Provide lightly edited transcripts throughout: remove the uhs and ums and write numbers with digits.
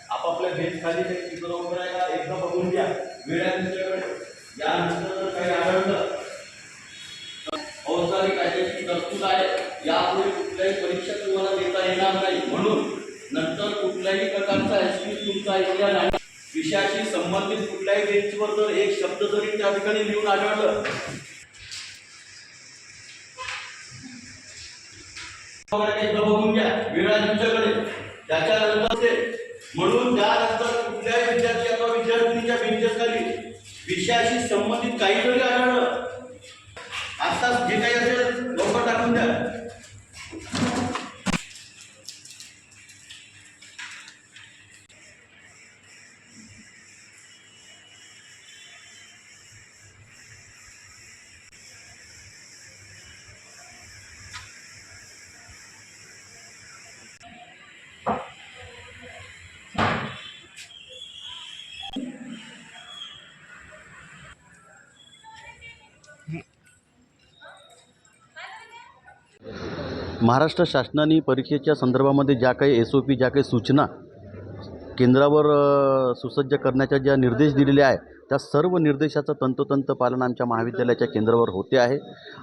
आपापल्या बेंच खाली चित्र वगैरे आहे का एकदा बघून घ्या. वेळांच्याकडे यानंतर काही आढळलं औपचारिक कायद्याची तरतूद आहे. यापुढे कुठल्याही परीक्षा तुम्हाला देता येणार नाही, म्हणून नंतर कुठल्याही प्रकारचा एक्सक्यूज तुमचा ऐकला नाही. विषयाशी संबंधित कुठल्याही बेंचवर जर एक शब्द जरी त्या ठिकाणी लिहून आढळलं एकदा बघून घ्या. वेळांच्याकडे त्याच्यानंतर म्हणून त्यानंतर कुठल्याही विद्यार्थी अथवा विद्यार्थिनीच्या बेंचेसखाली विषयाशी संबंधित काही जरी आढळलं आत्ताच जे काही असेल लवकर टाकून द्या. महाराष्ट्र शासनाने परीक्षेच्या संदर्भामध्ये ज्या काही SOP ज्या काही सूचना केंद्रावर सुसज्ज करण्याच्या ज्या निर्देश दिलेले आहे त्या सर्व निर्देशाचं तंतोतंत पालन आमच्या महाविद्यालयाच्या केंद्रावर होते आहे.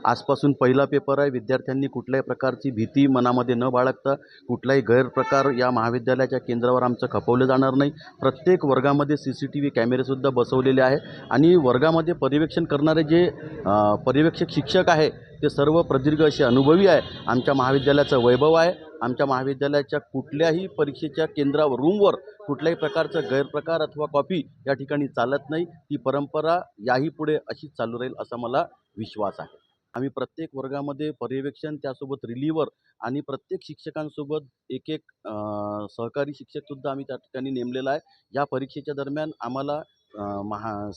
आजपासून पहिला पेपर आहे. विद्यार्थ्यांनी कुठल्याही प्रकारची भीती मनामध्ये न बाळगता कुठलाही गैरप्रकार या महाविद्यालयाच्या केंद्रावर आमचं खपवलं जाणार नाही. प्रत्येक वर्गामध्ये CCTV कॅमेरेसुद्धा बसवलेले आहे आणि वर्गामध्ये पर्यवेक्षण करणारे जे पर्यवेक्षक शिक्षक आहे ते सर्व प्रदीर्घ असे अनुभवी आहे. आमच्या महाविद्यालयाचं वैभव आहे. आमच्या महाविद्यालयाच्या कुठल्याही परीक्षेच्या केंद्रावर रूमवर कुठल्याही प्रकारचा गैरप्रकार अथवा कॉपी या ठिकाणी चालत नाही. ती परंपरा याही पुढे अशीच चालू राहील असा मला विश्वास आहे. आम्ही प्रत्येक वर्गामध्ये पर्यवेक्षण त्यासोबत रिलीवर आणि प्रत्येक शिक्षकांसोबत एक सहकारी शिक्षकसुद्धा आम्ही त्या ठिकाणी नेमलेला आहे. या परीक्षेच्या दरम्यान आम्हाला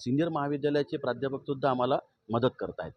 सिनियर महाविद्यालयाचे प्राध्यापकसुद्धा आम्हाला मदत करत आहेत.